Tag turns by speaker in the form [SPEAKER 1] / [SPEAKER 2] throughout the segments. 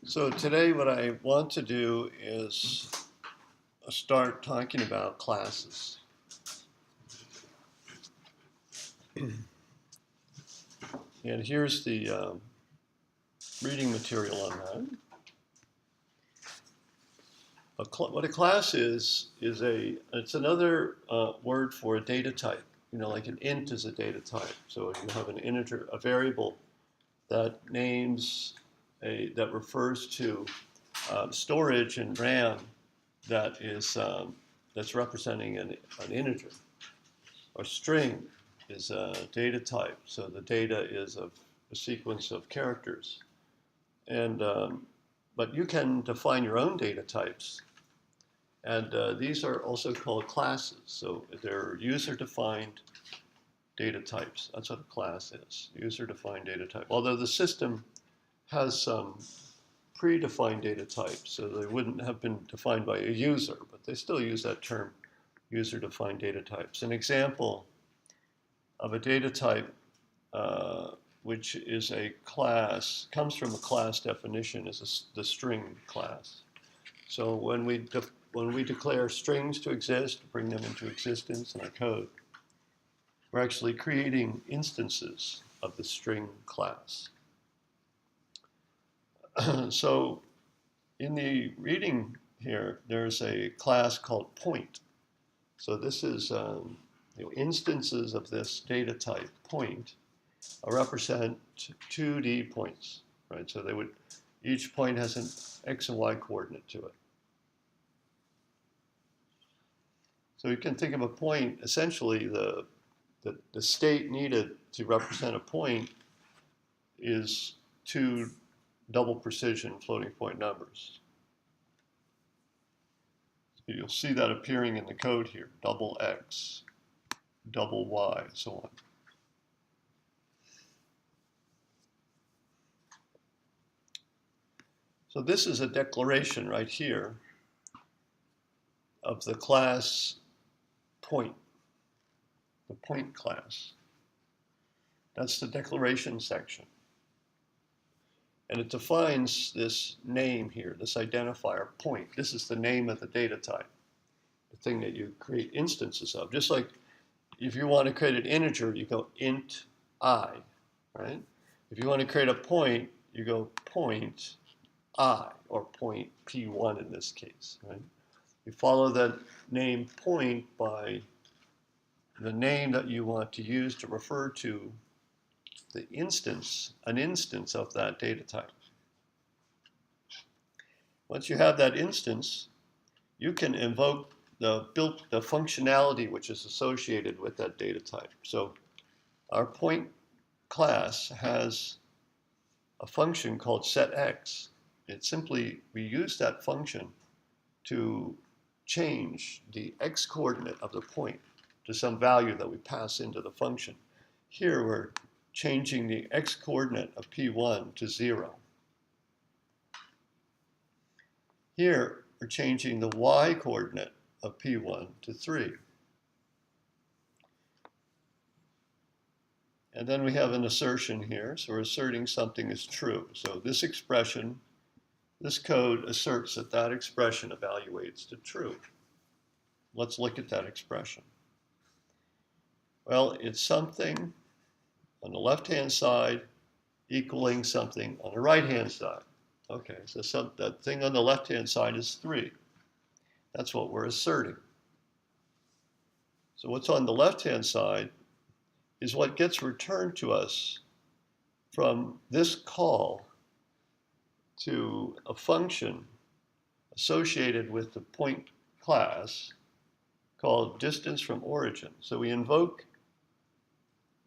[SPEAKER 1] So today what I want to do is start talking about classes. And here's the reading material on that. What a class is it's another word for a data type. You know, like an int is a data type. So you have an integer, a variable that that refers to storage in RAM that is that's representing an integer. A string is a data type, so the data is a sequence of characters. And but you can define your own data types, and these are also called classes. So they're user-defined data types. That's what a class is, user-defined data type. Although the system has some predefined data types, so they wouldn't have been defined by a user, but they still use that term, user-defined data types. An example of a data type which is a class, comes from a class definition, is the string class. So when we declare strings to exist, bring them into existence in our code, we're actually creating instances of the string class. So in the reading here, there's a class called point. So this is instances of this data type point represent 2D points, right? So each point has an x and y coordinate to it. So you can think of a point, essentially the state needed to represent a point is two double precision floating point numbers. So you'll see that appearing in the code here, double x, double y, so on. So this is a declaration right here of the class point, the point class. That's the declaration section. And it defines this name here, this identifier point. This is the name of the data type, the thing that you create instances of. Just like if you want to create an integer, you go int I, right? If you want to create a point, you go point I, or point P1 in this case, right? You follow that name point by the name that you want to use to refer to the instance, an instance of that data type. Once you have that instance, you can invoke the functionality which is associated with that data type. So our point class has a function called setX. We use that function to change the x coordinate of the point to some value that we pass into the function. Here we're changing the x coordinate of P1 to 0. Here we're changing the y coordinate of P1 to 3. And then we have an assertion here, so we're asserting something is true. So this expression, this code asserts that that expression evaluates to true. Let's look at that expression. Well, it's something on the left-hand side equaling something on the right-hand side. Okay, so that thing on the left-hand side is 3. That's what we're asserting. So what's on the left-hand side is what gets returned to us from this call to a function associated with the point class called distance from origin. So we invoke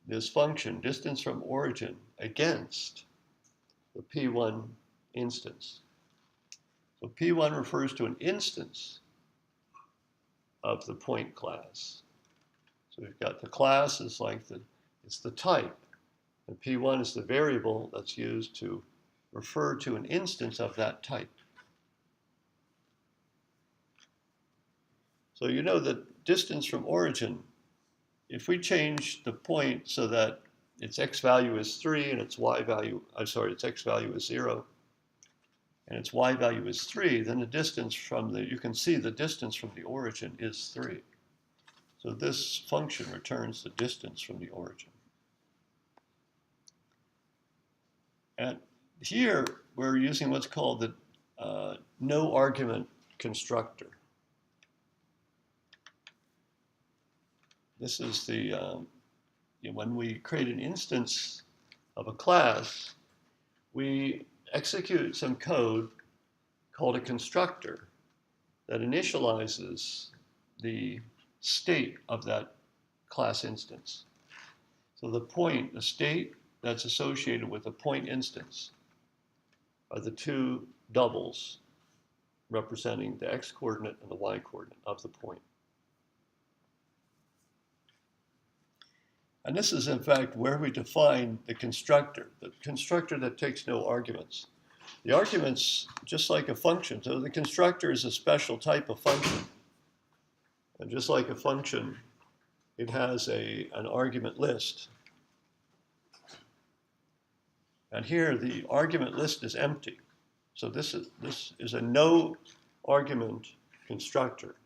[SPEAKER 1] this function, distance from origin, against the P1 instance. So P1 refers to an instance of the point class. So we've got the class is like it's the type, and P1 is the variable that's used to refer to an instance of that type. So you know that distance from origin, if we change the point so that its x value is 3 and its y value, its x value is 0, and its y value is 3, then the distance from you can see the distance from the origin is 3. So this function returns the distance from the origin. And here we're using what's called the no argument constructor. This is the, when we create an instance of a class, we execute some code called a constructor that initializes the state of that class instance. So the state that's associated with the point instance are the two doubles representing the x coordinate and the y coordinate of the point. And this is, in fact, where we define the constructor that takes no arguments. The arguments, just like a function, so the constructor is a special type of function. And just like a function, it has an argument list. And here, the argument list is empty. So this is a no argument constructor.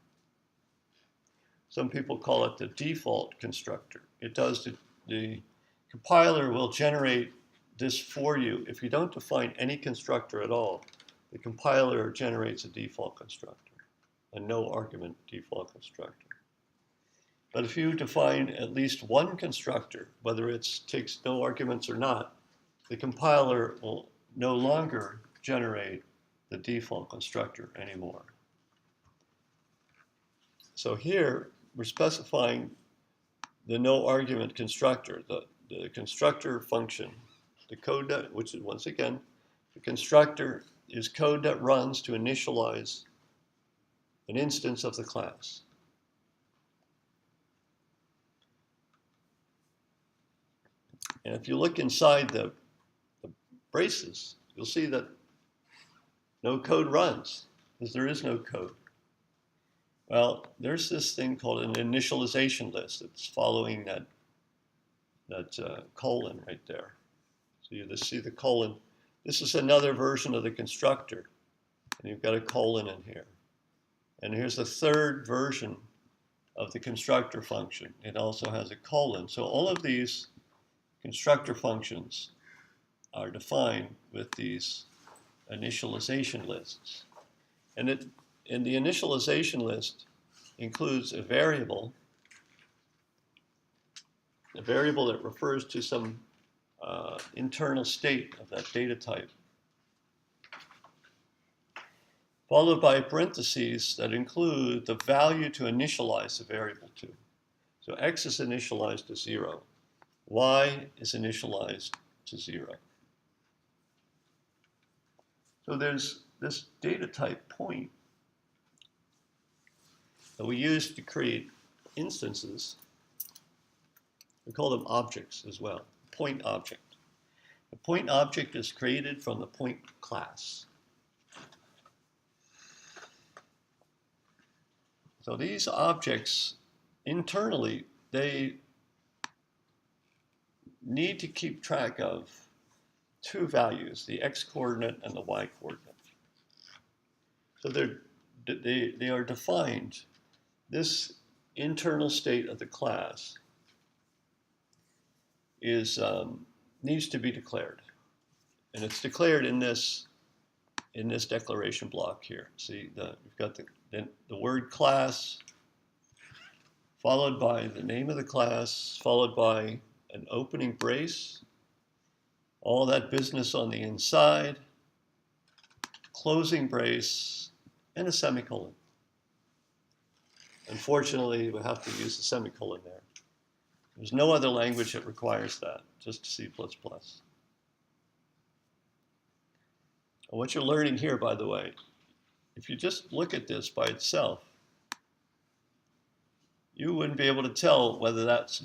[SPEAKER 1] Some people call it the default constructor. It does, the compiler will generate this for you. If you don't define any constructor at all, the compiler generates a default constructor, a no argument default constructor. But if you define at least one constructor, whether it takes no arguments or not, the compiler will no longer generate the default constructor anymore. So here, we're specifying the no argument constructor, the constructor function, the code that, which is, once again, the constructor is code that runs to initialize an instance of the class. And if you look inside the braces, you'll see that no code runs, because there is no code. Well, there's this thing called an initialization list that's following that colon right there. So you just see the colon. This is another version of the constructor, and you've got a colon in here. And here's the third version of the constructor function. It also has a colon. So all of these constructor functions are defined with these initialization lists. And the initialization list includes a variable that refers to some internal state of that data type, followed by parentheses that include the value to initialize the variable to. So x is initialized to 0. Y is initialized to 0. So there's this data type point that we use to create instances. We call them objects as well. Point object. The point object is created from the point class. So these objects, internally, they need to keep track of two values, the x coordinate and the y coordinate. So they are defined. This internal state of the class needs to be declared, and it's declared in this declaration block here. See, we've got the word class, followed by the name of the class, followed by an opening brace, all that business on the inside, closing brace, and a semicolon. Unfortunately, we have to use a semicolon there. There's no other language that requires that, just C++. And what you're learning here, by the way, if you just look at this by itself, you wouldn't be able to tell whether that's,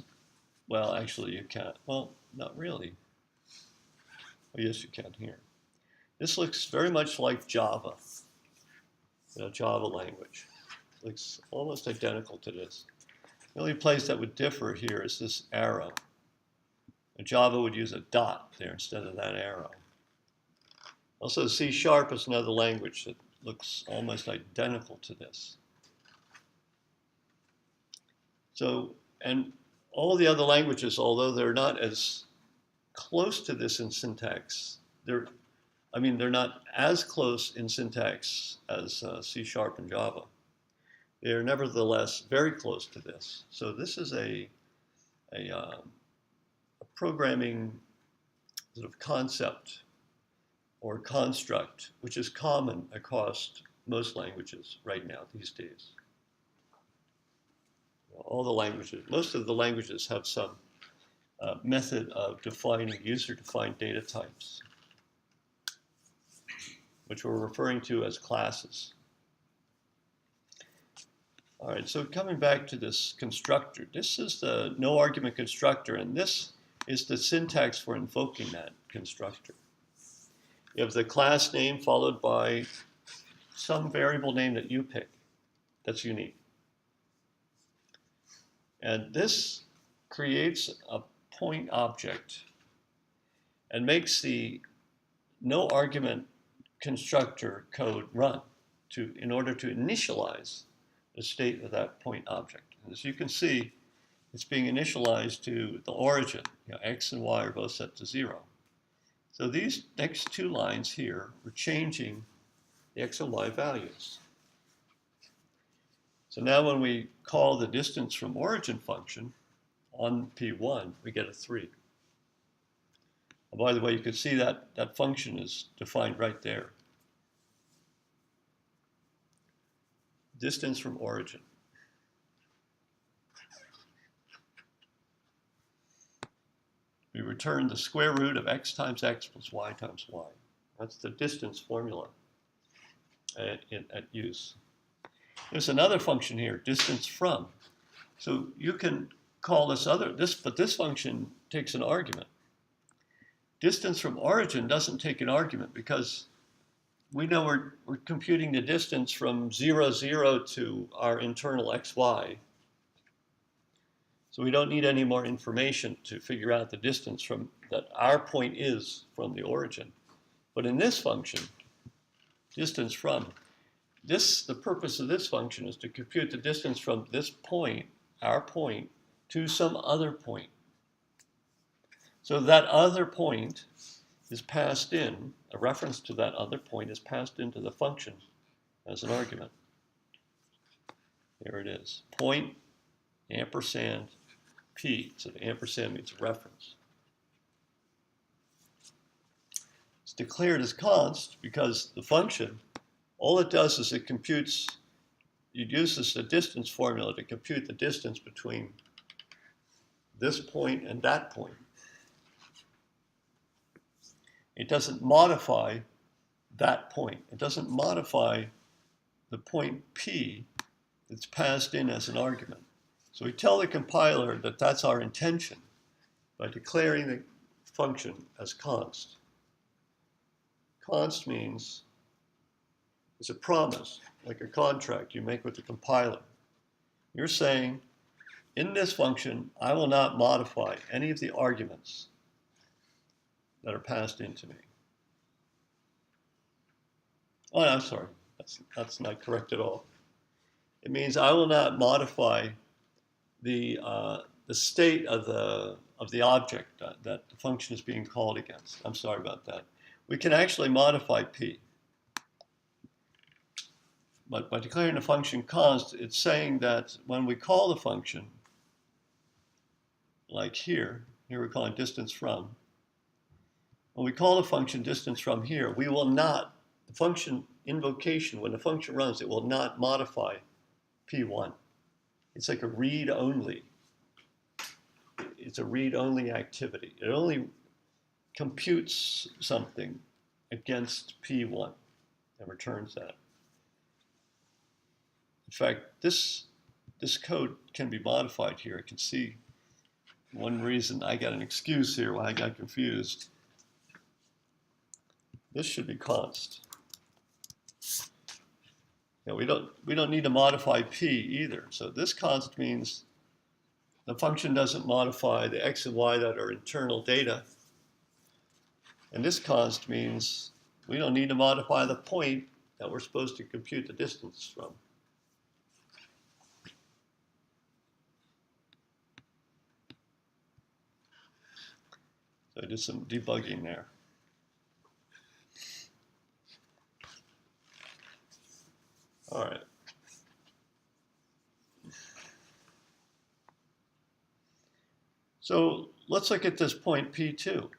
[SPEAKER 1] well, actually you can't. Well, not really. Oh, yes, you can here. This looks very much like Java, Java language. It looks almost identical to this. The only place that would differ here is this arrow. Java would use a dot there instead of that arrow. Also, C# is another language that looks almost identical to this. So, and all the other languages, although they're not as close to this in syntax, they're not as close in syntax as C# and Java. They are nevertheless very close to this. So this is a programming sort of concept or construct, which is common across most languages right now these days. All the languages, most of the languages have some method of defining user-defined data types, which we're referring to as classes. All right, so coming back to this constructor, this is the no argument constructor, and this is the syntax for invoking that constructor. You have the class name followed by some variable name that you pick that's unique. And this creates a point object and makes the no argument constructor code run in order to initialize the state of that point object. And as you can see, it's being initialized to the origin. X and Y are both set to 0. So these next two lines here are changing the X and Y values. So now when we call the distance from origin function on P1, we get a 3. And by the way, you can see that that function is defined right there. Distance from origin. We return the square root of x times x plus y times y. That's the distance formula at use. There's another function here, distance from. So you can call but this function takes an argument. Distance from origin doesn't take an argument because we know we're computing the distance from 0, 0 to our internal xy. So we don't need any more information to figure out the distance from that our point is from the origin. But in this function, distance from, the purpose of this function is to compute the distance from this point, our point, to some other point. So that other point is passed in, a reference to that other point is passed into the function as an argument. Here it is, point, ampersand, P. So the ampersand means reference. It's declared as const because the function, all it does is it computes, it uses the distance formula to compute the distance between this point and that point. It doesn't modify that point. It doesn't modify the point P that's passed in as an argument. So we tell the compiler that that's our intention by declaring the function as const. Const means it's a promise, like a contract you make with the compiler. You're saying, in this function, I will not modify any of the arguments that are passed into me. Oh, I'm sorry, that's not correct at all. It means I will not modify the state of the object that the function is being called against. I'm sorry about that. We can actually modify P. But by declaring the function const, it's saying that when we call the function, like here we're calling distance from. When we call the function distance from here, we will not, the function invocation, when the function runs, it will not modify P1. It's like a read-only. It's a read-only activity. It only computes something against P1 and returns that. In fact, this code can be modified here. I can see one reason I got an excuse here why I got confused. This should be const. Now we don't need to modify P either. So this const means the function doesn't modify the x and y that are internal data. And this const means we don't need to modify the point that we're supposed to compute the distance from. So I did some debugging there. All right. So let's look at this point P2.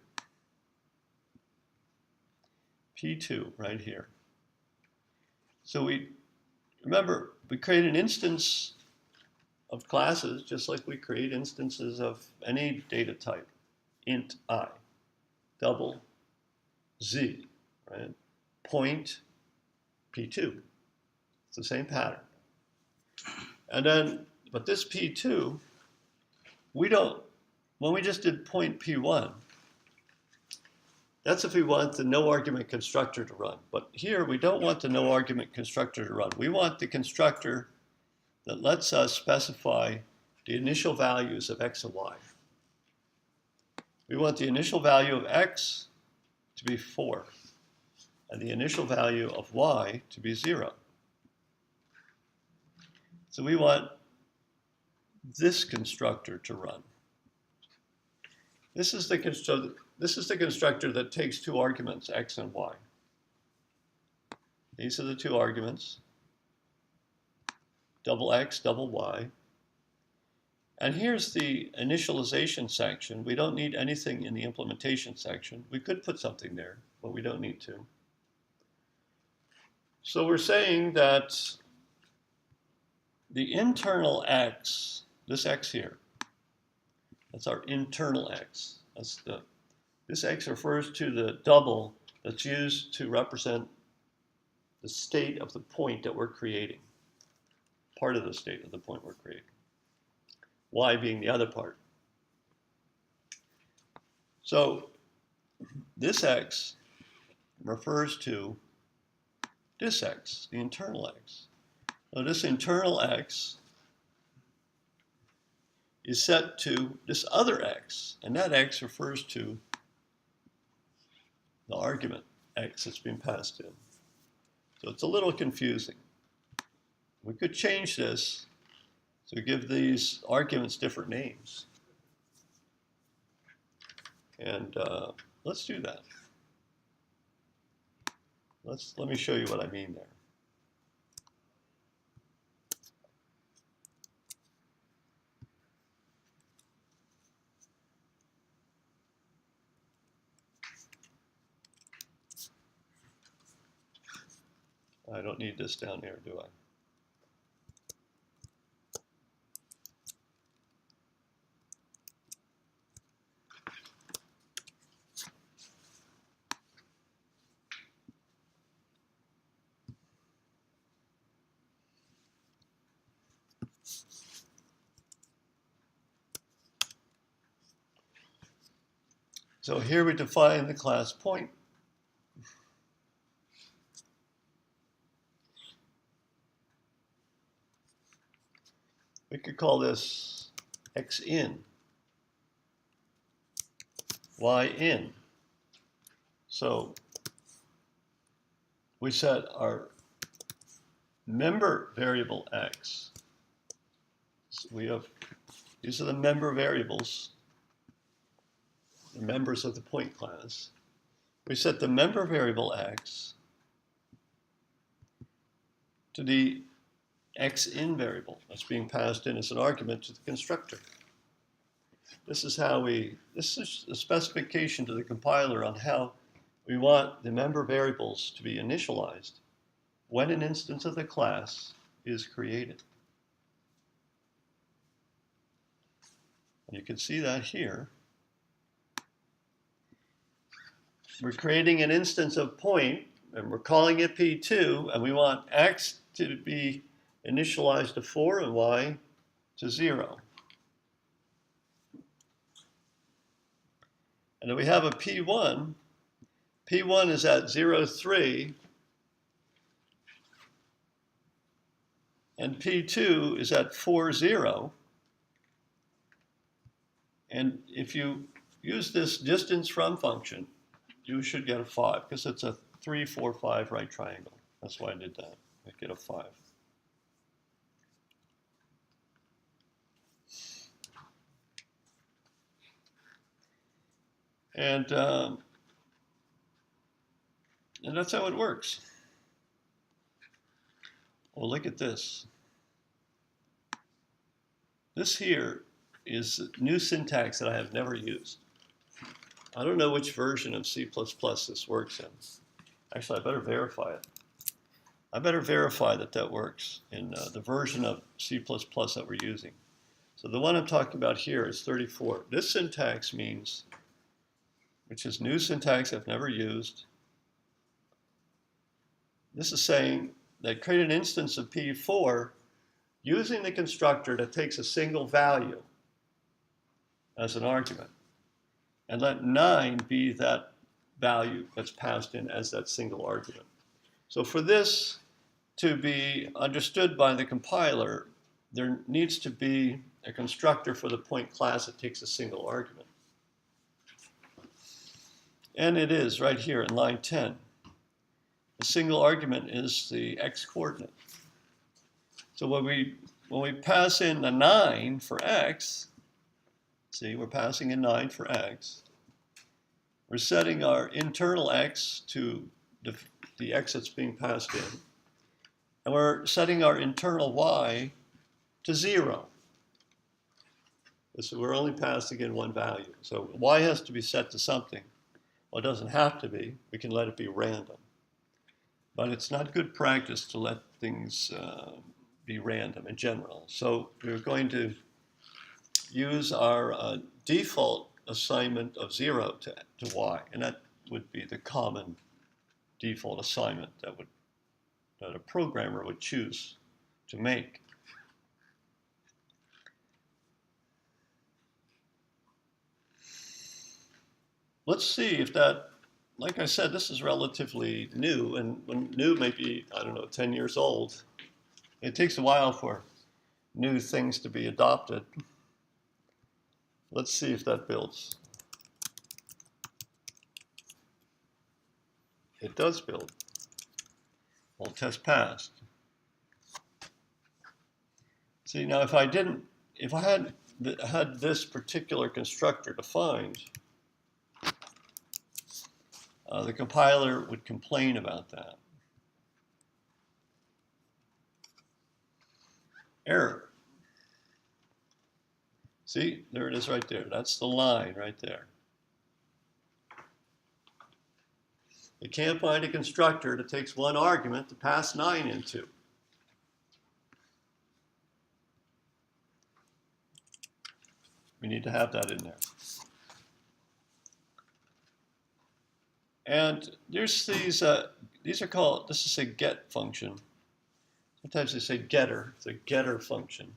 [SPEAKER 1] P2 right here. So remember, we create an instance of classes just like we create instances of any data type. Int I, double Z, right? Point P2. It's the same pattern. And then, but this P2, when we just did point P1, that's if we want the no argument constructor to run. But here we don't want the no argument constructor to run. We want the constructor that lets us specify the initial values of X and Y. We want the initial value of X to be 4 and the initial value of Y to be 0. So we want this constructor to run. This is the constructor that takes 2 arguments, X and Y. These are the 2 arguments, double X, double Y. And here's the initialization section. We don't need anything in the implementation section. We could put something there, but we don't need to. So we're saying that the internal X, this X here, that's our internal X. This X refers to the double that's used to represent the state of the point that we're creating, part of the state of the point we're creating. Y being the other part. So this X refers to this X, the internal X. So this internal X is set to this other X, and that X refers to the argument X that's being passed in. So it's a little confusing. We could change this to give these arguments different names. And let's do that. Let me show you what I mean there. I don't need this down here, do I? So here we define the class point. We could call this X in, Y in. So we set our member variable X. So these are the member variables, the members of the point class. We set the member variable X to the X in variable that's being passed in as an argument to the constructor. This is a specification to the compiler on how we want the member variables to be initialized when an instance of the class is created. And you can see that here. We're creating an instance of point, and we're calling it P2, and we want X to be initialized to 4 and Y to 0. And then we have a P1. P1 is at 0, 3. And P2 is at 4, 0. And if you use this distance from function, you should get a 5 because it's a 3, 4, 5 right triangle. That's why I did that. I get a 5. And that's how it works. Well, look at this. This here is new syntax that I have never used. I don't know which version of C++ this works in. Actually, I better verify it. I better verify that that works in the version of C++ that we're using. So the one I'm talking about here is 34. This syntax means, which is new syntax I've never used. This is saying that create an instance of P4 using the constructor that takes a single value as an argument, and let 9 be that value that's passed in as that single argument. So for this to be understood by the compiler, there needs to be a constructor for the point class that takes a single argument. And it is right here in line 10. The single argument is the x coordinate. So when we pass in the 9 for x, see, we're passing in 9 for x. We're setting our internal x to the x that's being passed in. And we're setting our internal y to 0. So we're only passing in one value. So y has to be set to something. Well, it doesn't have to be. We can let it be random. But it's not good practice to let things be random in general. So we're going to use our default assignment of 0 to y, and that would be the common default assignment that a programmer would choose to make. Let's see if that, like I said, this is relatively new, and when new may be, I don't know, 10 years old. It takes a while for new things to be adopted. Let's see if that builds. It does build. Well, test passed. See, now if I had this particular constructor defined, the compiler would complain about that. Error. See, there it is right there. That's the line right there. You can't find a constructor that takes one argument to pass 9 into. We need to have that in there. And there's these are called, this is a get function. Sometimes they say getter, it's a getter function.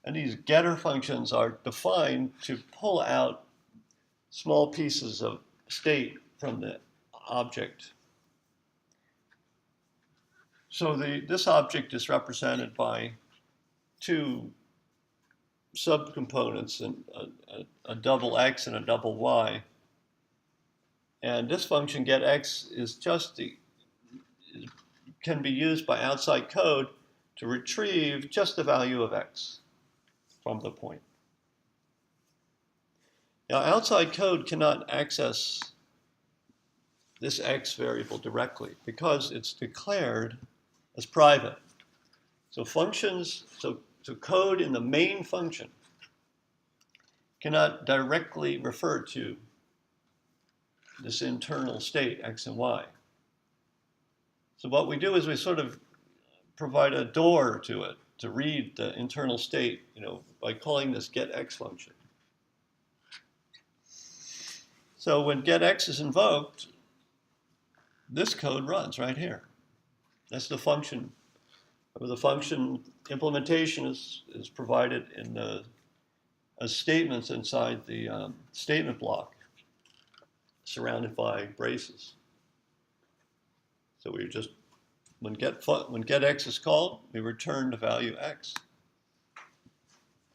[SPEAKER 1] And these getter functions are defined to pull out small pieces of state from the object. So this object is represented by two subcomponents, a double x and a double y. And this function getX is can be used by outside code to retrieve just the value of x from the point. Now, outside code cannot access this x variable directly because it's declared as private. So functions, so code in the main function cannot directly refer to this internal state, x and y. So what we do is we sort of provide a door to it to read the internal state, by calling this getX function. So when getX is invoked, this code runs right here. That's the function. The function implementation is provided as statements inside the statement block, surrounded by braces. So we just, when getX is called, we return the value x.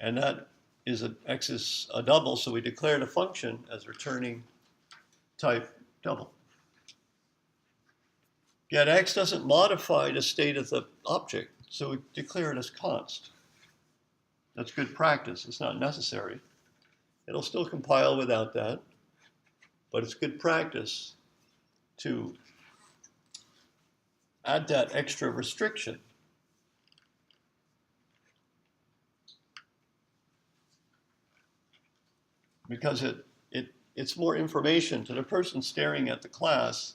[SPEAKER 1] And that is x is a double, so we declare the function as returning type double. get x doesn't modify the state of the object, so we declare it as const. That's good practice. It's not necessary. It'll still compile without that, but it's good practice to add that extra restriction. Because it's more information to the person staring at the class.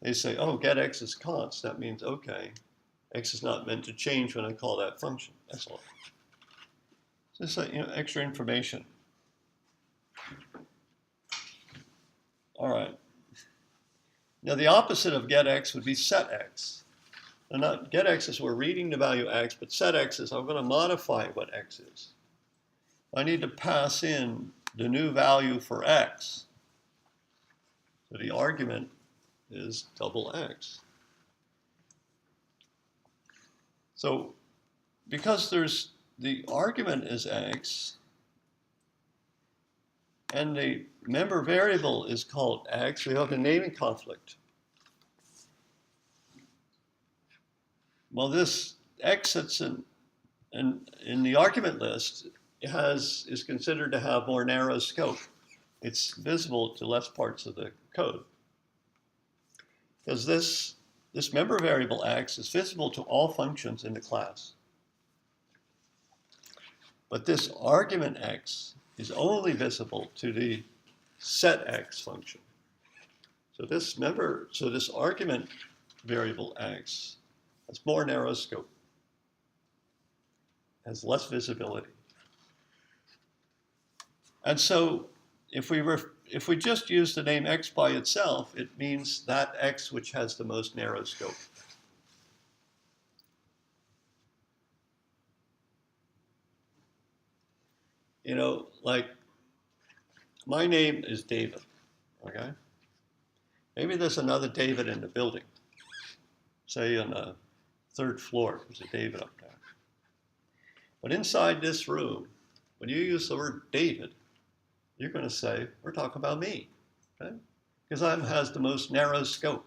[SPEAKER 1] They say, oh, get x is const. That means, okay, x is not meant to change when I call that function. That's all. So it's like, extra information. All right. Now the opposite of get x would be set x. And not get x is we're reading the value x, but set x is I'm going to modify what x is. I need to pass in the new value for x. So the argument is double x. So because the argument is x, and the member variable is called x, we have a naming conflict. Well, this x that's in the argument list is considered to have more narrow scope. It's visible to less parts of the code. Because this member variable x is visible to all functions in the class. But this argument x is only visible to the setX function. So this argument variable x has more narrow scope, has less visibility. And so if we just use the name x by itself, it means that x which has the most narrow scope. Like my name is David, okay? Maybe there's another David in the building. Say on the 3rd floor, there's a David up there. But inside this room, when you use the word David, you're going to say, we're talking about me, okay? Because I has the most narrow scope.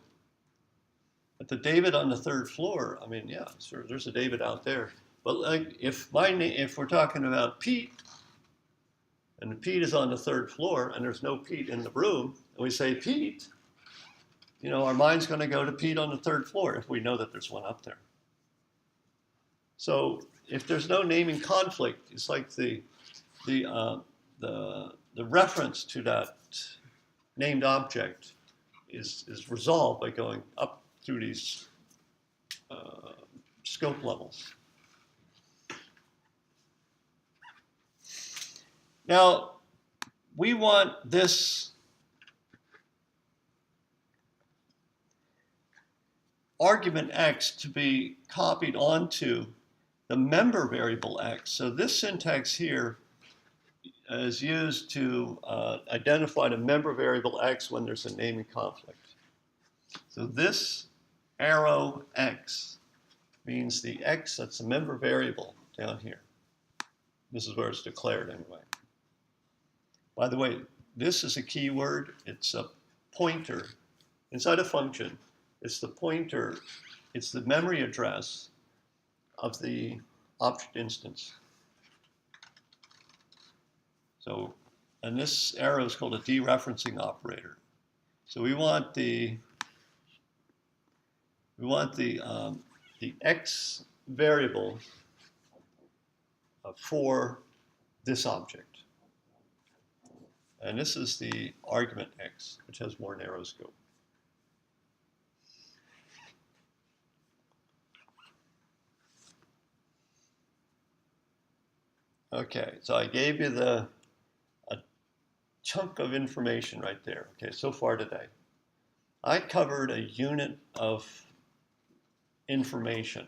[SPEAKER 1] But the David on the 3rd floor, I mean, yeah, sure, there's a David out there. But like if we're talking about Pete, and Pete is on the 3rd floor, and there's no Pete in the room, and we say Pete, our mind's going to go to Pete on the 3rd floor if we know that there's one up there. So if there's no naming conflict, it's like the reference to that named object is resolved by going up through these scope levels. Now, we want this argument x to be copied onto the member variable x. So this syntax here is used to identify the member variable x when there's a naming conflict. So this arrow x means the x that's a member variable down here. This is where it's declared anyway. By the way, this is a keyword. It's a pointer. Inside a function, it's the pointer, it's the memory address of the object instance. So, and this arrow is called a dereferencing operator. So we want the x variable for this object. And this is the argument x, which has more narrow scope. Okay, so I gave you a chunk of information right there. Okay, so far today. I covered a unit of information,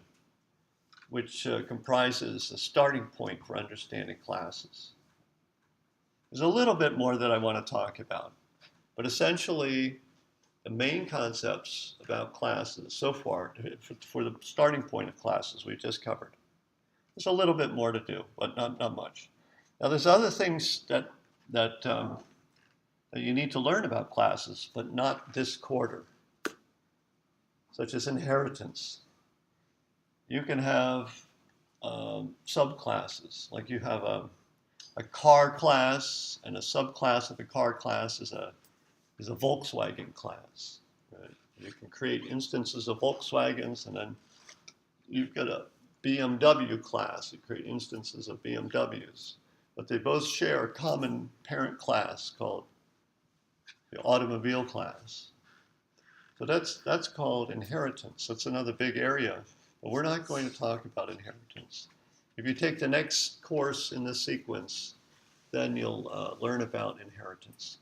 [SPEAKER 1] which comprises a starting point for understanding classes. There's a little bit more that I want to talk about, but essentially the main concepts about classes so far, for the starting point of classes we've just covered. There's a little bit more to do, but not much. Now there's other things that you need to learn about classes, but not this quarter. such as inheritance. You can have subclasses, like you have a car class, and a subclass of a car class is a Volkswagen class. Right? You can create instances of Volkswagens, and then you've got a BMW class. You create instances of BMWs. But they both share a common parent class called the automobile class. So that's called inheritance. That's another big area. But we're not going to talk about inheritance. If you take the next course in this sequence, then you'll learn about inheritance.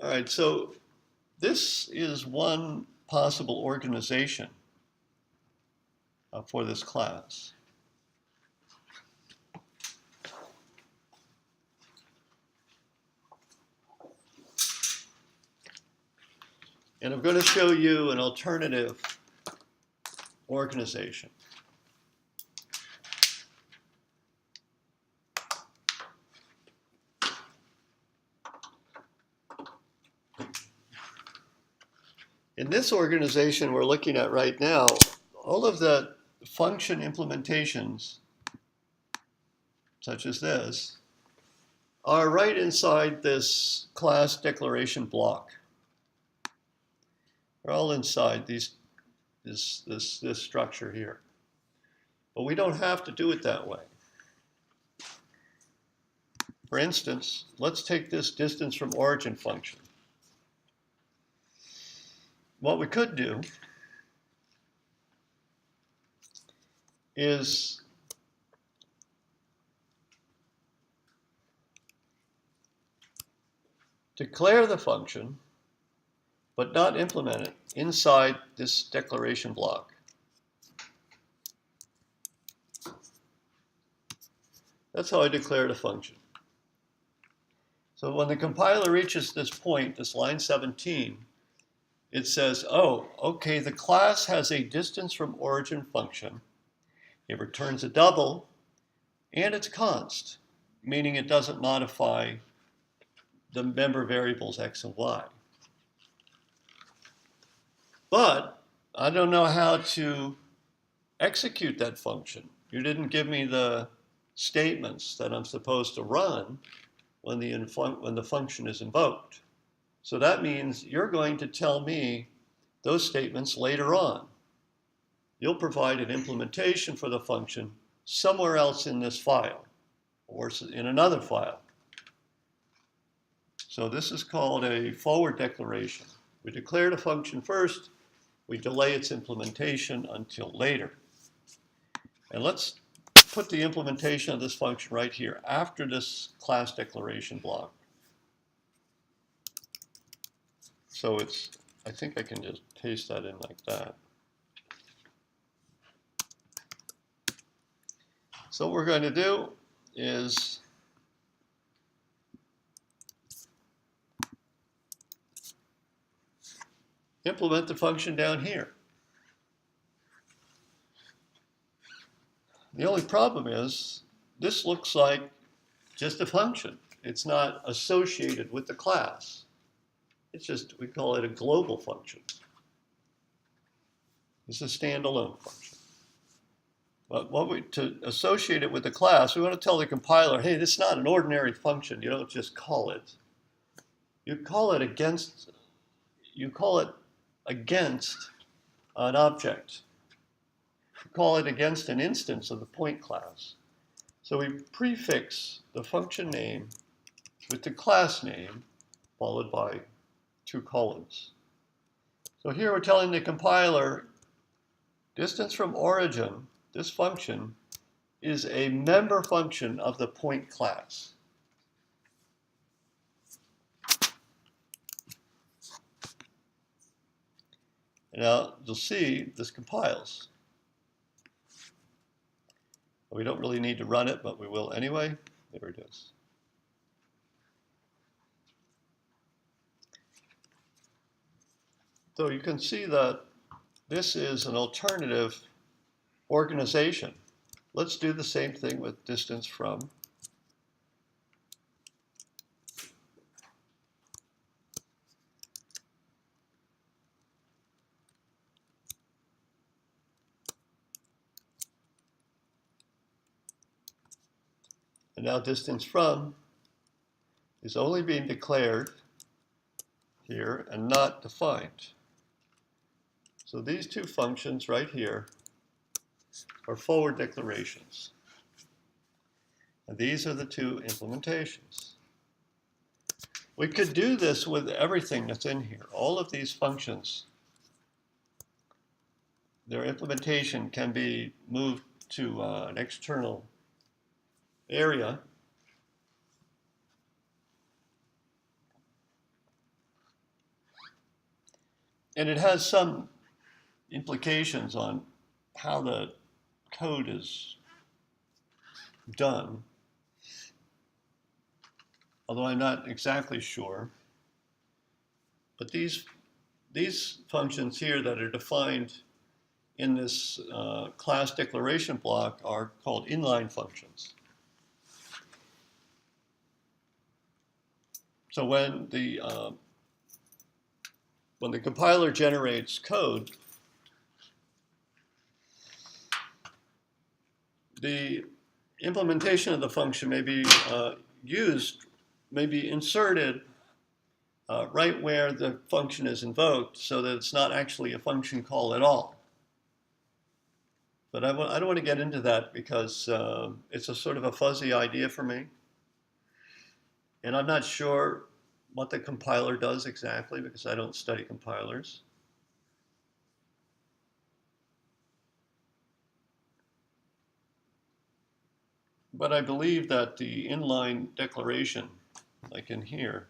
[SPEAKER 1] All right, so this is one possible organization for this class. And I'm going to show you an alternative organization. In this organization we're looking at right now, all of the function implementations, such as this, are right inside this class declaration block. They're all inside this structure here. But we don't have to do it that way. For instance, let's take this distance from origin function. What we could do is declare the function, but not implement it inside this declaration block. That's how I declared a function. So when the compiler reaches this point, this line 17, it says, oh, okay, the class has a distance from origin function. It returns a double, and it's const, meaning it doesn't modify the member variables x and y. But I don't know how to execute that function. You didn't give me the statements that I'm supposed to run when the function is invoked. So that means you're going to tell me those statements later on. You'll provide an implementation for the function somewhere else in this file or in another file. So this is called a forward declaration. We declare the function first, we delay its implementation until later. And let's put the implementation of this function right here after this class declaration block. So I think I can just paste that in like that. So what we're going to do is implement the function down here. The only problem is this looks like just a function. It's not associated with the class. It's just, we call it a global function. It's a standalone function. But to associate it with the class, we want to tell the compiler, hey, this is not an ordinary function. You don't just call it. You call it against an object. You call it against an instance of the point class. So we prefix the function name with the class name, followed by 2 colons. So here we're telling the compiler, distance from origin, this function, is a member function of the point class. Now you'll see this compiles. We don't really need to run it, but we will anyway. There it is. So you can see that this is an alternative organization. Let's do the same thing with distance from And now distance from is only being declared here and not defined. So these two functions right here are forward declarations. And these are the two implementations. We could do this with everything that's in here. All of these functions, their implementation can be moved to an external area. And it has some implications on how the code is done, although I'm not exactly sure. But these functions here that are defined in this class declaration block are called inline functions. So when the compiler generates code, the implementation of the function may be inserted right where the function is invoked, so that it's not actually a function call at all. But I don't want to get into that because it's a sort of a fuzzy idea for me. And I'm not sure what the compiler does exactly because I don't study compilers. But I believe that the inline declaration, like in here,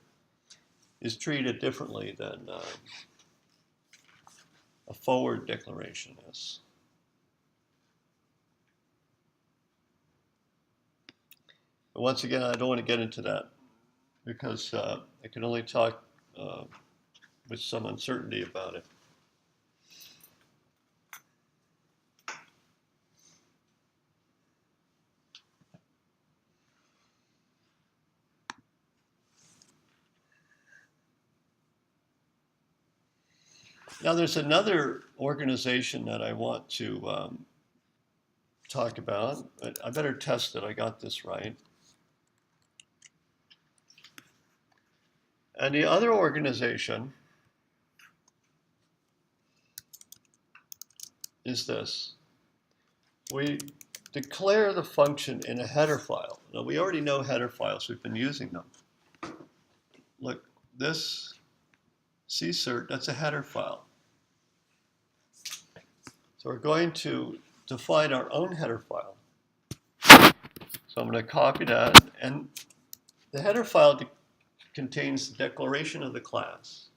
[SPEAKER 1] is treated differently than a forward declaration is. But once again, I don't want to get into that because I can only talk with some uncertainty about it. Now there's another organization that I want to talk about. I better test that I got this right. And the other organization is this. We declare the function in a header file. Now we already know header files, we've been using them. Look, this CSERT, that's a header file. So we're going to define our own header file. So I'm going to copy that, and the header file contains the declaration of the class.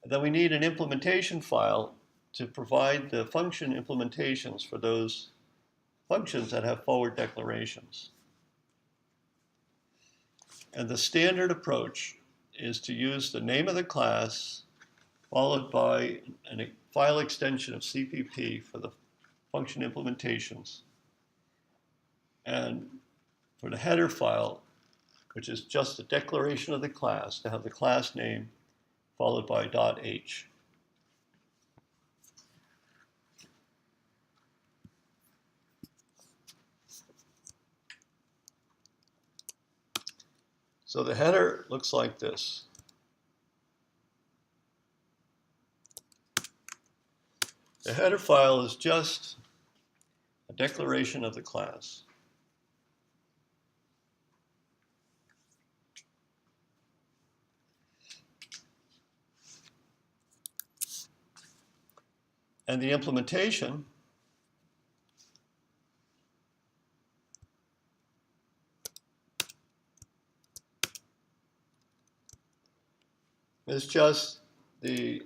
[SPEAKER 1] And then we need an implementation file to provide the function implementations for those functions that have forward declarations. And the standard approach is to use the name of the class followed by a file extension of CPP for the function implementations. And for the header file, which is just a declaration of the class, to have the class name followed by .h. So the header looks like this. The header file is just a declaration of the class. And the implementation is just the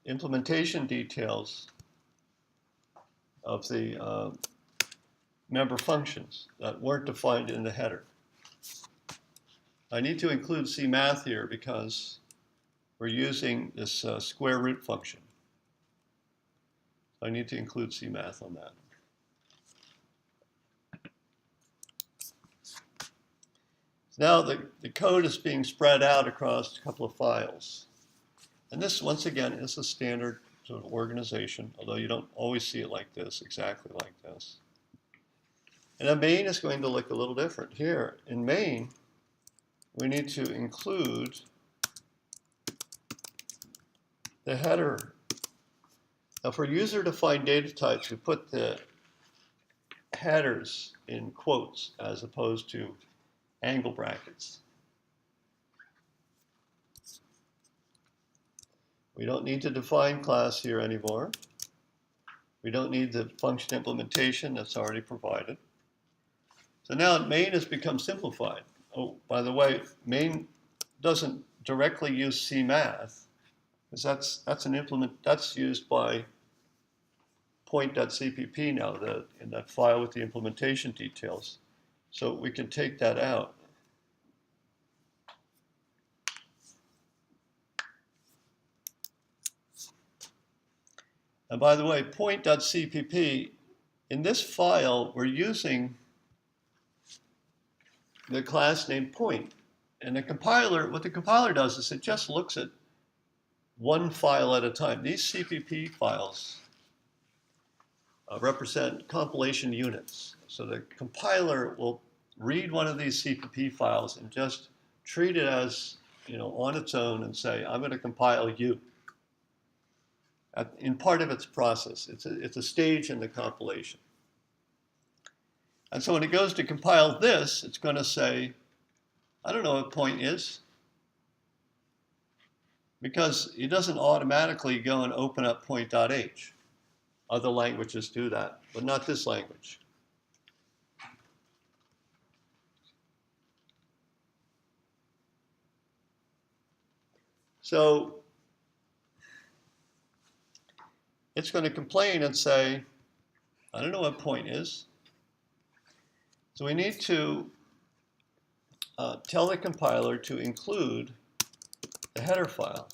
[SPEAKER 1] implementation details of the member functions that weren't defined in the header. I need to include cmath here because we're using this square root function. I need to include cmath on that. Now the code is being spread out across a couple of files. And this, once again, is a standard sort of organization, although you don't always see it like this, exactly like this. And a main is going to look a little different. Here in main, we need to include the header. Now for user-defined data types, we put the headers in quotes as opposed to angle brackets. We don't need to define class here anymore. We don't need the function implementation that's already provided. So now main has become simplified. Oh, by the way, main doesn't directly use CMath, because that's used by point.cpp now, in that file with the implementation details. So we can take that out. And by the way, point.cpp, in this file, we're using the class name point. And the compiler, what the compiler does is it just looks at one file at a time. These CPP files represent compilation units. So the compiler will read one of these CPP files and just treat it as, on its own and say, I'm going to compile you. In part of its process. It's a stage in the compilation. And so when it goes to compile this, it's going to say, I don't know what point is, because it doesn't automatically go and open up point.h. Other languages do that, but not this language. So it's going to complain and say, I don't know what point is. So we need to tell the compiler to include the header file.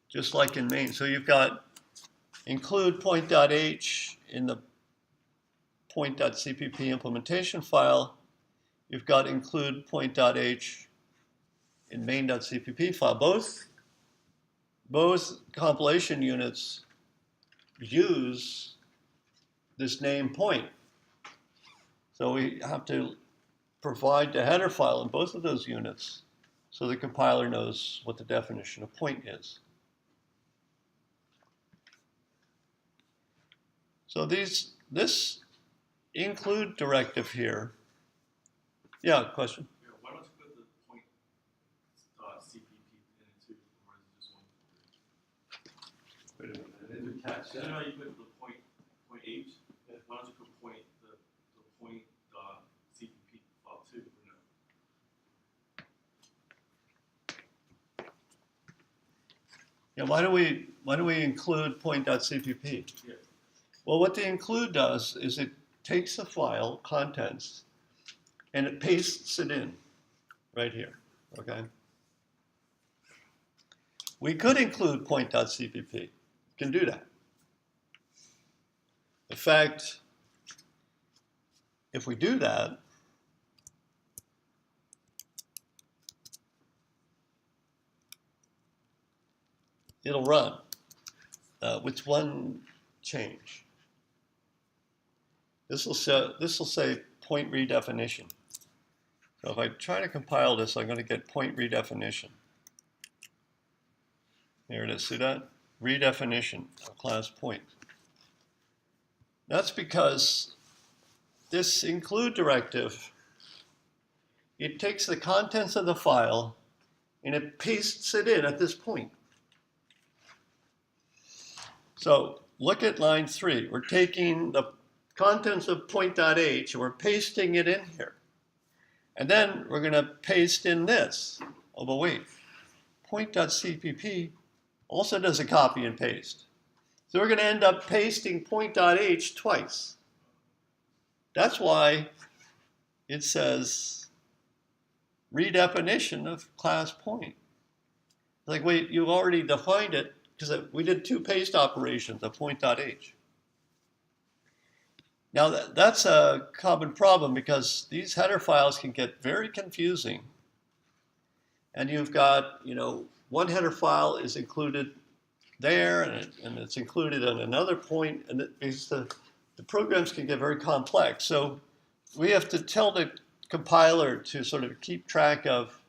[SPEAKER 1] Just like in main. So you've got include point.h in the point.cpp implementation file. You've got include point.h in main.cpp file. Both compilation units use this name point. So we have to provide the header file in both of those units so the compiler knows what the definition of point is. So this include directive here. Yeah, question?
[SPEAKER 2] Why don't you put the point CPP into, or is it just one?
[SPEAKER 1] Wait a minute, I didn't catch that.
[SPEAKER 2] You know how you put the point H? Why don't you put the point CPP file too? Or no?
[SPEAKER 1] Yeah, why do we include point.cpp?
[SPEAKER 2] Yeah.
[SPEAKER 1] Well, what the include does is it takes the file contents and it pastes it in right here, okay? We could include point.cpp. You can do that. In fact, if we do that, it'll run with one change. This will say point redefinition. So if I try to compile this, I'm going to get point redefinition. There it is. See that? Redefinition of class point. That's because this include directive, it takes the contents of the file and it pastes it in at this point. So look at line 3. We're taking the contents of point.h and we're pasting it in here. And then we're going to paste in this. Oh, but wait. Point.cpp also does a copy and paste. So we're going to end up pasting point.h twice. That's why it says redefinition of class point. Like, wait, you've already defined it because we did 2 paste operations of point.h. Now that's a common problem because these header files can get very confusing. And you've got, one header file is included there, and it's included on another point, and because the programs can get very complex. So we have to tell the compiler to sort of keep track of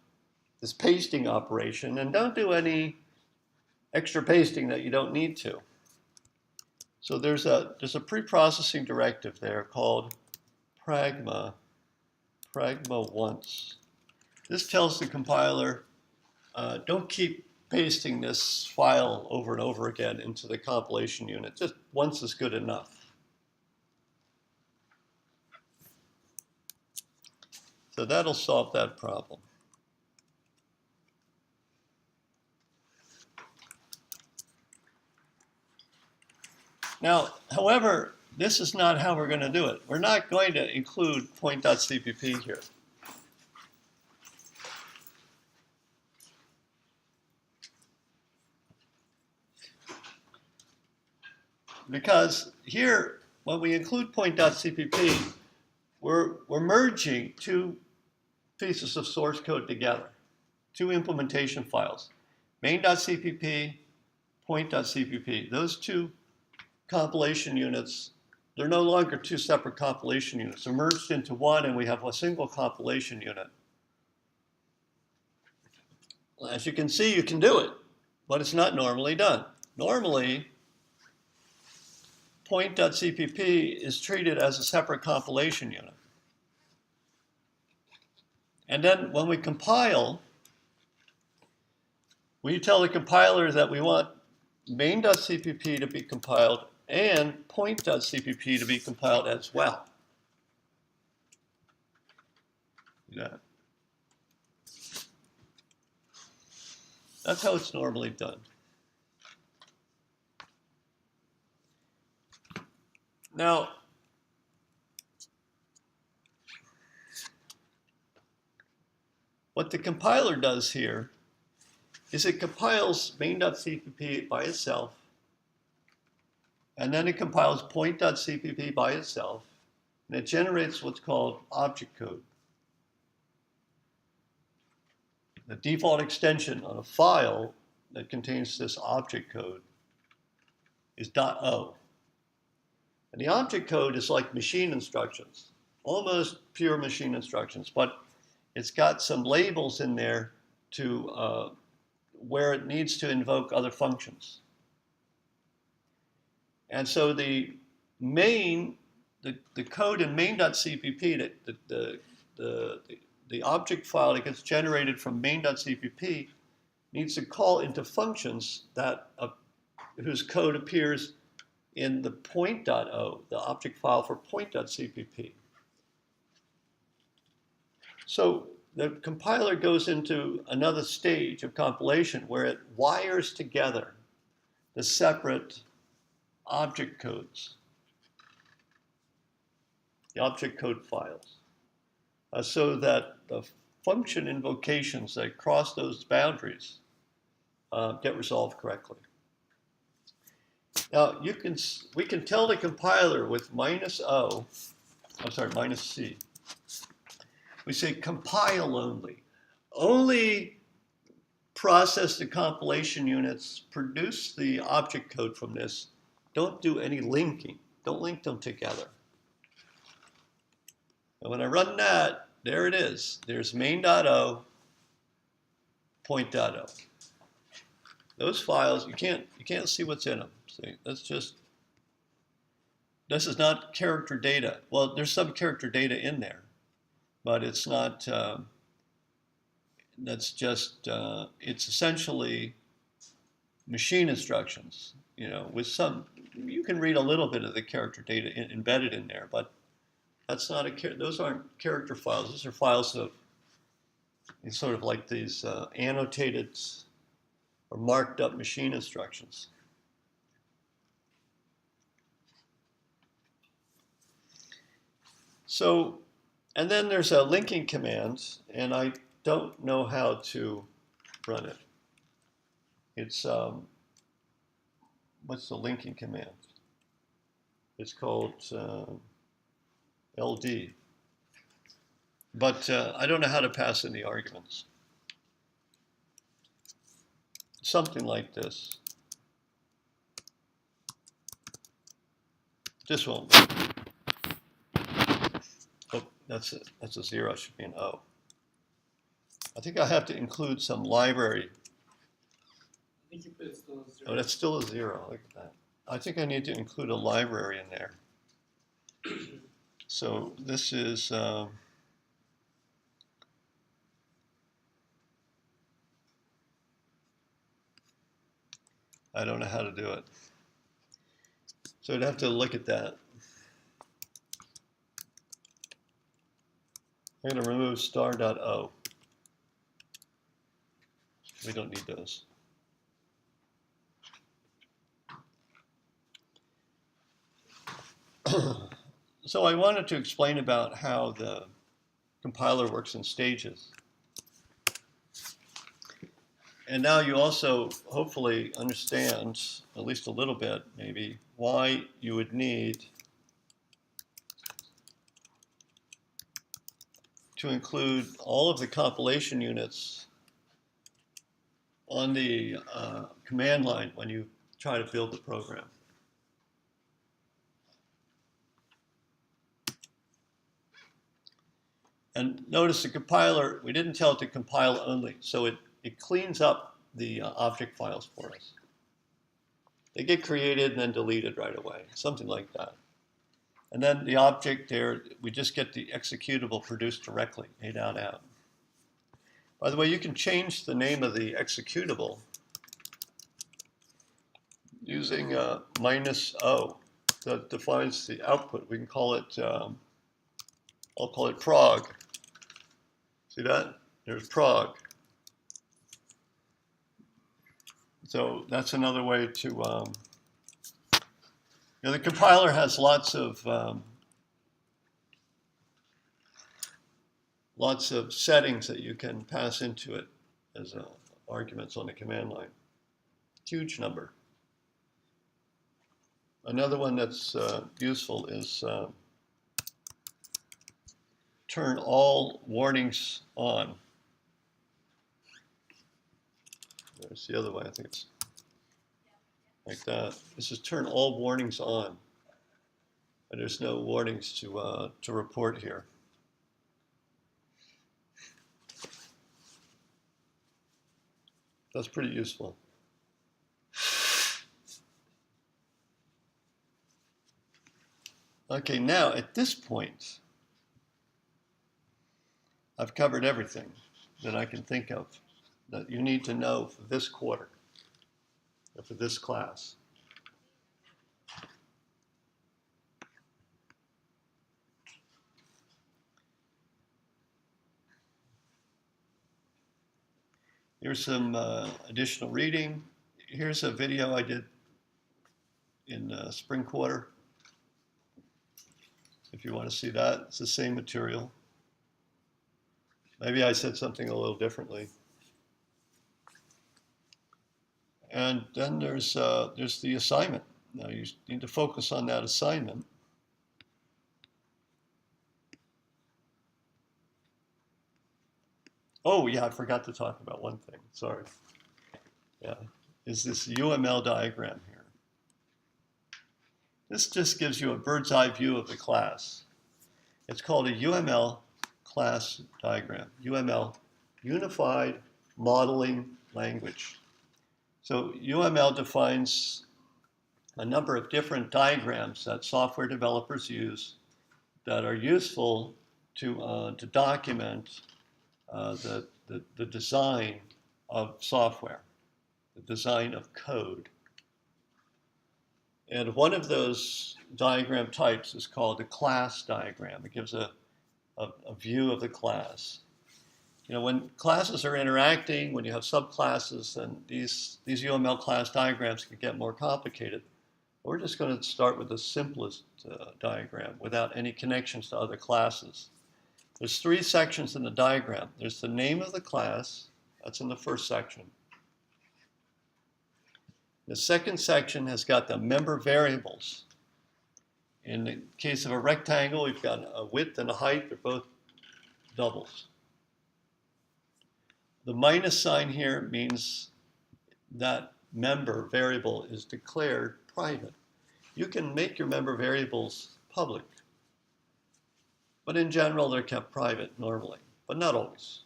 [SPEAKER 1] this pasting operation, and don't do any extra pasting that you don't need to. So there's a pre-processing directive there called pragma once. This tells the compiler, don't keep pasting this file over and over again into the compilation unit. Just once is good enough. So that'll solve that problem. Now, however, this is not how we're going to do it. We're not going to include point.cpp here. Because here, when we include point.cpp, we're merging two pieces of source code together, two implementation files, main.cpp, point.cpp. Those two compilation units, they're no longer two separate compilation units. They're merged into one, and we have a single compilation unit. Well, as you can see, you can do it, but it's not normally done. Normally, point.cpp is treated as a separate compilation unit. And then when we compile, we tell the compiler that we want main.cpp to be compiled and point.cpp to be compiled as well. Yeah. That's how it's normally done. Now, what the compiler does here is it compiles main.cpp by itself, and then it compiles point.cpp by itself, and it generates what's called object code. The default extension on a file that contains this object code is .o. And the object code is like machine instructions, almost pure machine instructions, but it's got some labels in there to where it needs to invoke other functions. And so the code in main.cpp, the object file that gets generated from main.cpp needs to call into functions that whose code appears in the point.o, the object file for point.cpp. So the compiler goes into another stage of compilation where it wires together the separate object codes, the object code files, so that the function invocations that cross those boundaries get resolved correctly. Now we can tell the compiler with minus C. We say compile only. Only process the compilation units, produce the object code from this. Don't do any linking. Don't link them together. And when I run that, there it is. There's main.o, point.o. Those files, you can't see what's in them. See, this is not character data. Well, there's some character data in there, but it's not, it's essentially machine instructions, with some, you can read a little bit of the character data embedded in there, but that's not those aren't character files. Those are files of, it's sort of like these annotated or marked up machine instructions. So, and then there's a linking command, and I don't know how to run it. It's, what's the linking command? It's called LD. But I don't know how to pass in the arguments. Something like this. This won't work. Oh, that's a 0, it should be an O. I think I have to include some library.
[SPEAKER 3] I think you put it still as 0.
[SPEAKER 1] Oh, that's still a 0, look at that. I think I need to include a library in there. So this is, I don't know how to do it. So I'd have to look at that. I'm going to remove star.o. We don't need those. So I wanted to explain about how the compiler works in stages. And now you also hopefully understand, at least a little bit maybe, why you would need to include all of the compilation units on the command line when you try to build the program. And notice the compiler, we didn't tell it to compile only, so it cleans up the object files for us. They get created and then deleted right away, something like that. And then the object there, we just get the executable produced directly, A down out. By the way, you can change the name of the executable using -O that defines the output. We can call it, I'll call it prog. See that? There's prog. So that's another way to, the compiler has lots of settings that you can pass into it as arguments on the command line. Huge number. Another one that's useful is turn all warnings on. There's the other way, I think it's like that. This is turn all warnings on. And there's no warnings to report here. That's pretty useful. Okay, now at this point, I've covered everything that I can think of that you need to know for this quarter, or for this class. Here's some additional reading. Here's a video I did in spring quarter. If you want to see that, it's the same material. Maybe I said something a little differently. And then there's the assignment. Now you need to focus on that assignment. Oh yeah, I forgot to talk about one thing, sorry. Yeah, is this UML diagram here. This just gives you a bird's eye view of the class. It's called a UML Class Diagram, UML, Unified Modeling Language. So UML defines a number of different diagrams that software developers use that are useful to document the design of software, the design of code. And one of those diagram types is called a class diagram. It gives a view of the class. You know, when classes are interacting, when you have subclasses, then these UML class diagrams can get more complicated. We're just going to start with the simplest diagram without any connections to other classes. There's 3 sections in the diagram. There's the name of the class, that's in the first section. The second section has got the member variables. In the case of a rectangle, we've got a width and a height, they're both doubles. The minus sign here means that member variable is declared private. you can make your member variables public. But in general, they're kept private normally, but not always.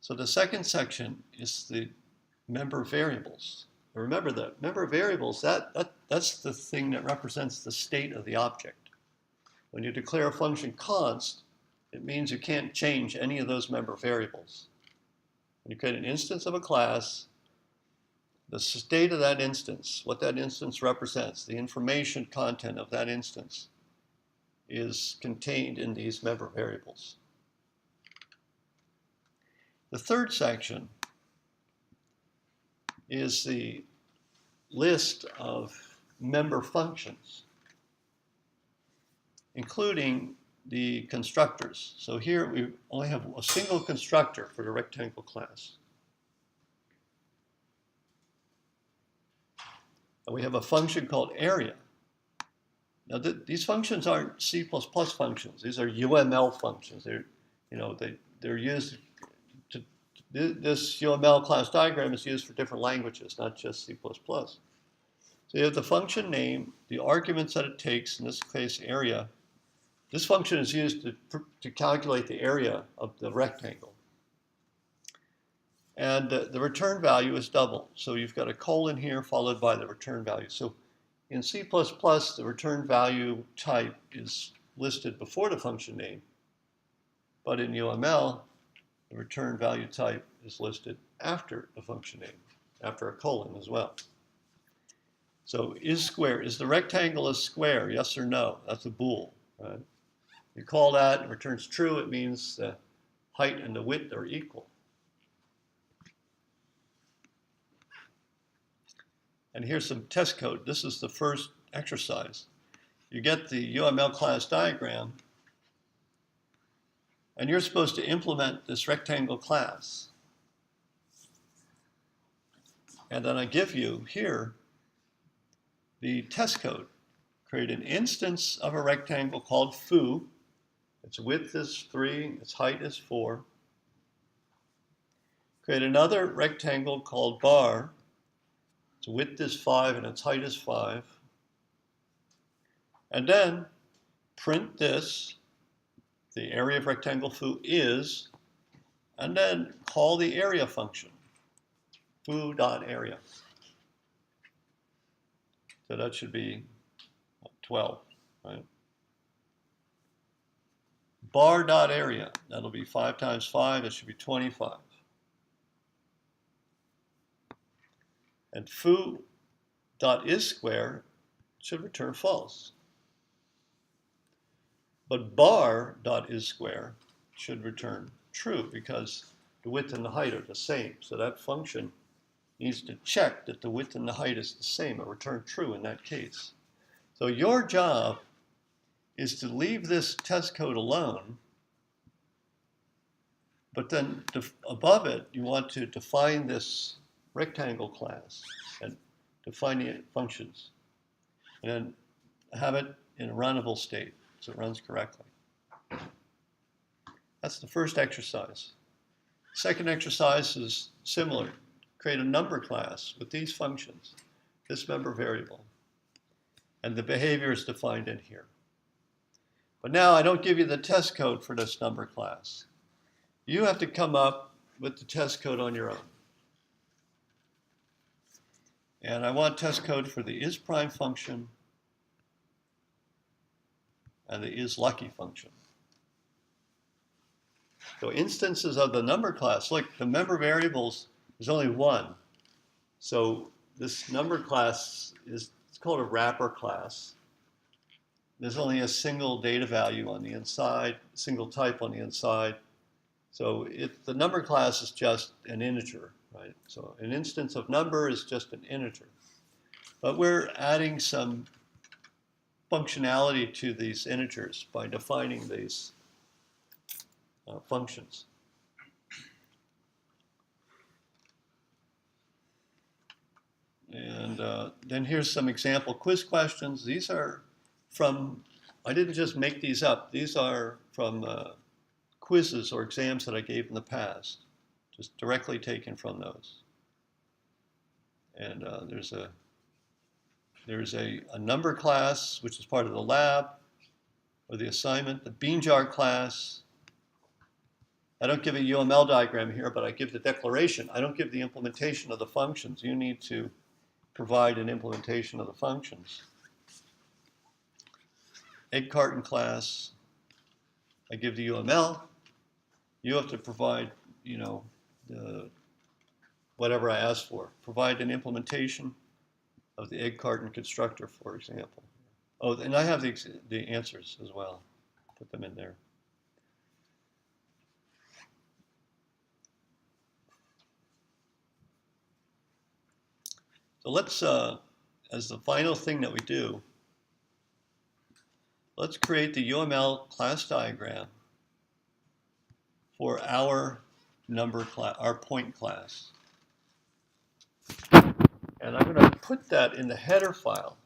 [SPEAKER 1] So the second section is the member variables. Remember that member variables, that's the thing that represents the state of the object. When you declare a function const, it means you can't change any of those member variables. When you create an instance of a class, the state of that instance, what that instance represents, the information content of that instance, is contained in these member variables. The third section is the list of member functions, including the constructors. So here we only have a single constructor for the rectangle class. And we have a function called area. Now these functions aren't C++ functions. These are UML functions. They're used to, this UML class diagram is used for different languages, not just C++. So you have the function name, the arguments that it takes, in this case area. This function is used to calculate the area of the rectangle. And the return value is double. So you've got a colon here followed by the return value. So in C++, the return value type is listed before the function name. But in UML, the return value type is listed after the function name, after a colon as well. So is the rectangle a square, yes or no? That's a bool, right? You call that, it returns true, it means the height and the width are equal. And here's some test code. This is the first exercise. You get the UML class diagram, and you're supposed to implement this rectangle class. And then I give you here the test code. Create an instance of a rectangle called foo. Its width is 3, its height is 4. Create another rectangle called bar. Its width is 5 and its height is 5. And then print this, the area of rectangle foo is, and then call the area function, foo.area. So that should be 12, right? Bar.area, that'll be 5 times 5, it should be 25. And foo.isSquare should return false. But bar.isSquare should return true because the width and the height are the same. So that function needs to check that the width and the height is the same and return true in that case. So your job is to leave this test code alone, but then above it, you want to define this rectangle class and define the functions, and then have it in a runnable state so it runs correctly. That's the first exercise. Second exercise is similar. Create a number class with these functions, this member variable, and the behavior is defined in here. But now I don't give you the test code for this number class. You have to come up with the test code on your own. And I want test code for the isPrime function and the isLucky function. So instances of the number class, look, the member variables is only one. So this number class it's called a wrapper class. There's only a single data value on the inside, single type on the inside. So the number class is just an integer, right? So an instance of number is just an integer. But we're adding some functionality to these integers by defining these functions. And then here's some example quiz questions. These are from, I didn't just make these up. These are from quizzes or exams that I gave in the past, just directly taken from those. And there's a There's a number class, which is part of the lab or the assignment, the bean jar class. I don't give a UML diagram here, but I give the declaration. I don't give the implementation of the functions. You need to provide an implementation of the functions. Egg carton class, I give the UML. You have to provide, whatever I ask for. Provide an implementation of the egg carton constructor, for example. Oh, and I have the answers as well. Put them in there. So let's, as the final thing that we do, let's create the UML class diagram for our number class, our point class. And I'm going to put that in the header file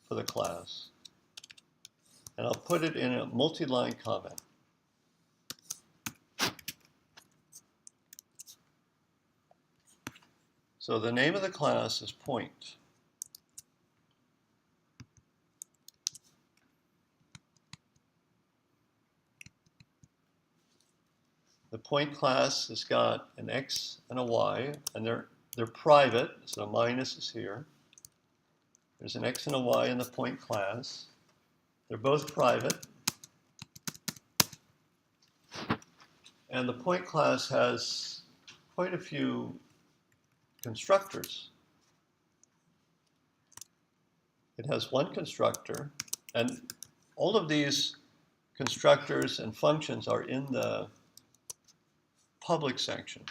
[SPEAKER 1] for the class. And I'll put it in a multi-line comment. So the name of the class is point. The point class has got an X and a Y, and they're private, so minus is here. There's an X and a Y in the point class. They're both private. And the point class has quite a few constructors. It has one constructor, and all of these constructors and functions are in the public section.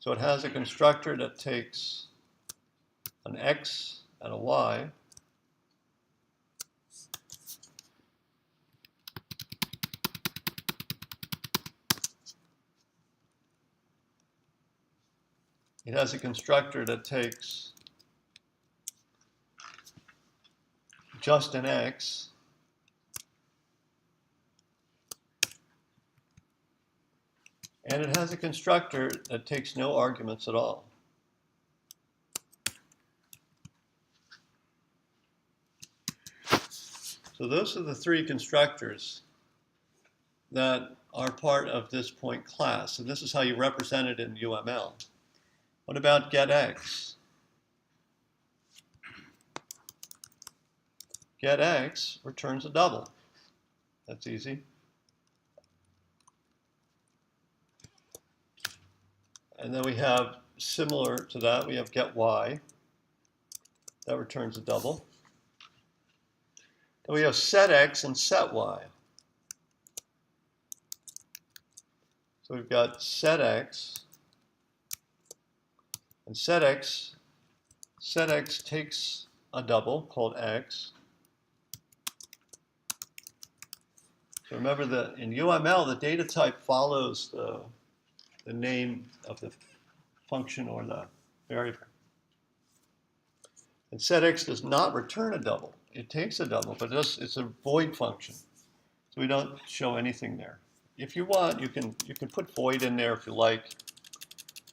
[SPEAKER 1] So it has a constructor that takes an X and a Y. It has a constructor that takes just an X. And it has a constructor that takes no arguments at all. So those are the three constructors that are part of this point class. And this is how you represent it in UML. What about getX? GetX returns a double. That's easy. And then we have, similar to that, we have getY. That returns a double. Then we have setX and setY. So we've got setX and setX. setX takes a double called X. So remember that in UML, the data type follows the name of the function or the variable. And setX does not return a double. It takes a double, but it's a void function. So we don't show anything there. If you want, you can put void in there if you like.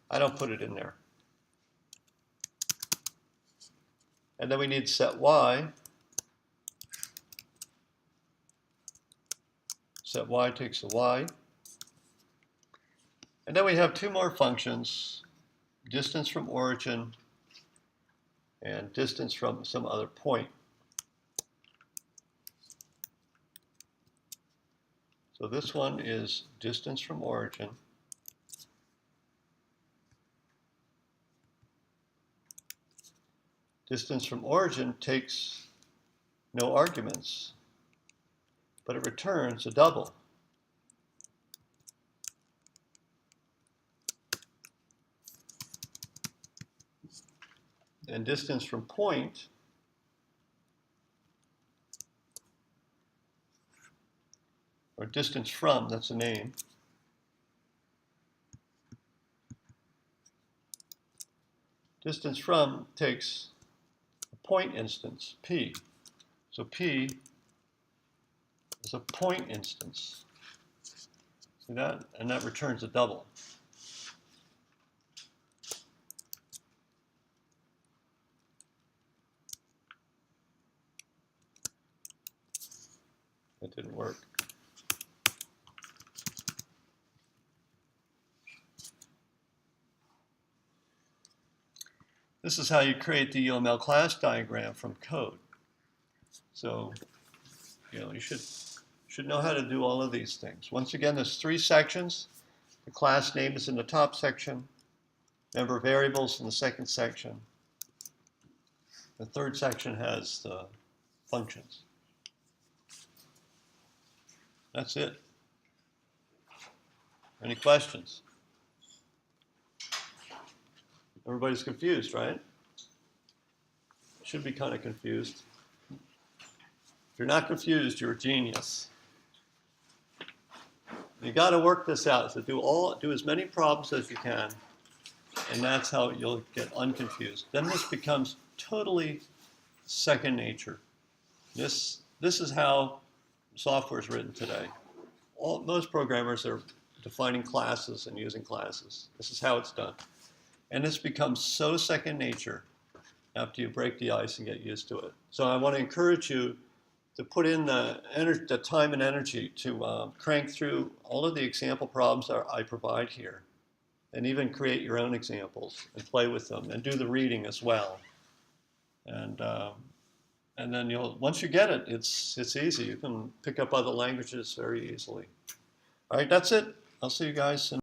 [SPEAKER 1] I don't put it in there. And then we need setY. SetY takes a Y. And then we have two more functions, distance from origin and distance from some other point. So this one is distance from origin. Distance from origin takes no arguments, but it returns a double. And distance from point or distance from, that's a name. Distance from takes a point instance, P. So P is a point instance. See that? And that returns a double. It didn't work. This is how you create the UML class diagram from code. So, you should know how to do all of these things. Once again, there's 3 sections. The class name is in the top section. Member variables in the second section. The third section has the functions. That's it. Any questions? Everybody's confused, right? Should be kind of confused. If you're not confused, you're a genius. You got to work this out. So do as many problems as you can, and that's how you'll get unconfused. Then this becomes totally second nature. This is how software is written today. Most programmers are defining classes and using classes. This is how it's done. And this becomes so second nature after you break the ice and get used to it. So I want to encourage you to put in the time and energy to crank through all of the example problems that I provide here, and even create your own examples and play with them and do the reading as well. And then once you get it, it's easy. You can pick up other languages very easily. All right, that's it. I'll see you guys soon.